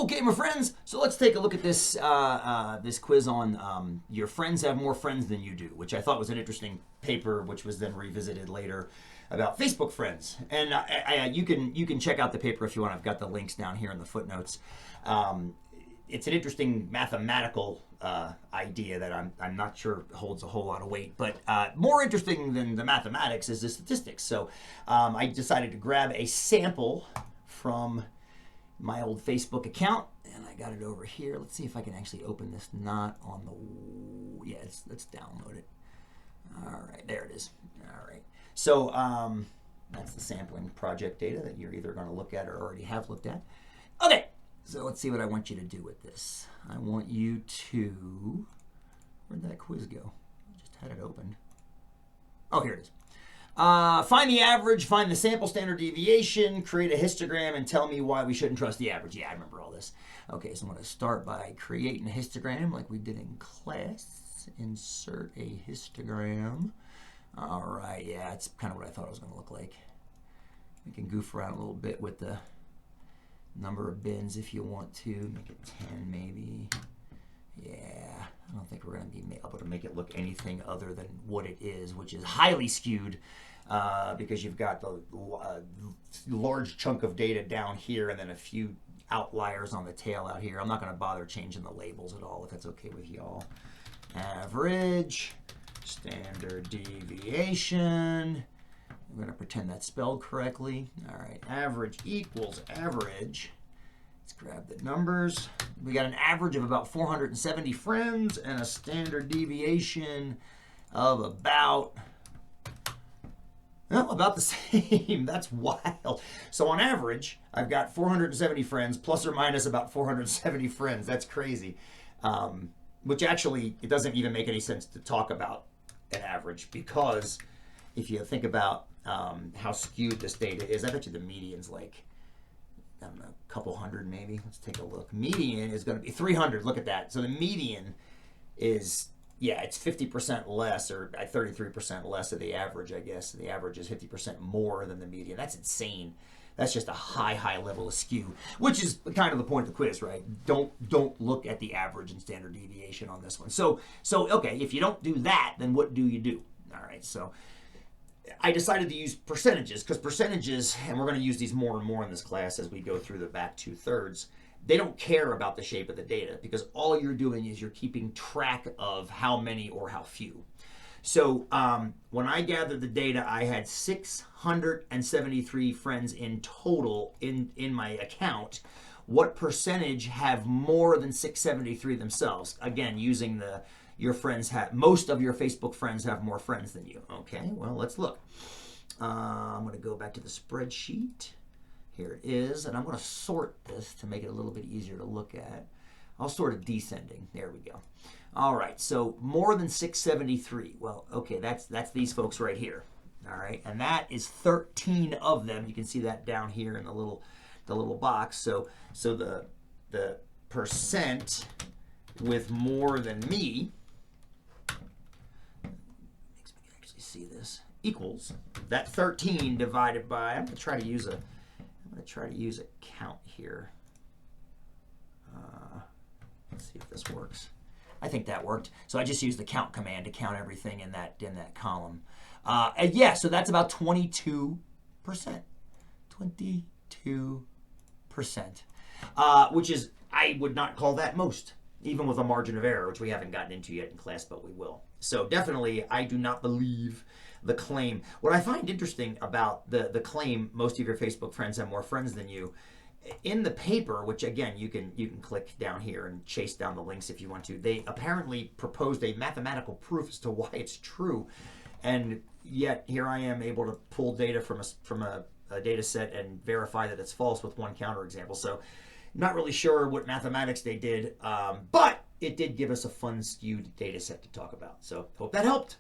Okay, my friends, so let's take a look at this this quiz on your friends have more friends than you do, which I thought was an interesting paper, which was then revisited later about Facebook friends. And you can check out the paper if you want. I've got the links down here in the footnotes. It's an interesting mathematical idea that I'm not sure holds a whole lot of weight, but more interesting than the mathematics is the statistics. So I decided to grab a sample from my old Facebook account, and I got it over here. Let's see if I can actually open this. Not on the, yeah, let's download it. All right, there it is. All right, so that's the sampling project data that you're either going to look at or already have looked at. Okay, so let's see what I want you to do with this. I want you to, where'd that quiz go? I just had it opened. Oh, here it is. Find the average, find the sample standard deviation, create a histogram, and tell me why we shouldn't trust the average. Yeah, I remember all this. Okay, so I'm going to start by creating a histogram like we did in class. Insert a histogram. All right, yeah, it's kind of what I thought it was going to look like. We can goof around a little bit with the number of bins if you want to. Make it 10 maybe. Yeah, I don't think we're going to be able to make it look anything other than what it is, which is highly skewed because you've got the large chunk of data down here and then a few outliers on the tail out here. I'm not going to bother changing the labels at all if that's okay with y'all. Average, standard deviation. I'm going to pretend that's spelled correctly. All right, average equals average. Let's grab the numbers. We got an average of about 470 friends and a standard deviation of about the same. That's wild. So on average, I've got 470 friends plus or minus about 470 friends. That's crazy. Which actually, it doesn't even make any sense to talk about an average because if you think about how skewed this data is, I bet you the median's like, I don't know, a couple hundred maybe. Let's take a look. Median is going to be 300. Look at that. So the median is, yeah, it's 50% less or 33% less of the average, I guess. The average is 50% more than the median. That's insane. That's just a high level of skew, which is kind of the point of the quiz, right? Don't look at the average and standard deviation on this one. So okay, if you don't do that, then what do you do? All right, so I decided to use percentages because percentages, and we're going to use these more and more in this class as we go through the back 2/3, they don't care about the shape of the data because all you're doing is you're keeping track of how many or how few. So when I gathered the data, I had 673 friends in total in my account. What percentage have more than 673 themselves? Again, using the your friends have, most of your Facebook friends have more friends than you. Okay, well, let's look. I'm going to go back to the spreadsheet. Here it is, and I'm going to sort this to make it a little bit easier to look at. I'll sort it descending. There we go. All right, so more than 673. Well, okay, that's these folks right here. All right, and that is 13 of them. You can see that down here in the little box. So the percent with more than me, makes me actually see this, equals that 13 divided by, I'm going to try to use a count here. Let's see if this works. I think that worked. So I just used the count command to count everything in that column. And yeah, so that's about 22%. 22%. Which is, I would not call that most, even with a margin of error, which we haven't gotten into yet in class, but we will. So definitely, I do not believe the claim. What I find interesting about the claim, most of your Facebook friends have more friends than you, in the paper, which again, you can click down here and chase down the links if you want to, they apparently proposed a mathematical proof as to why it's true. And yet here I am able to pull data from a data set and verify that it's false with one counterexample. So not really sure what mathematics they did, but it did give us a fun skewed data set to talk about. So hope that helped.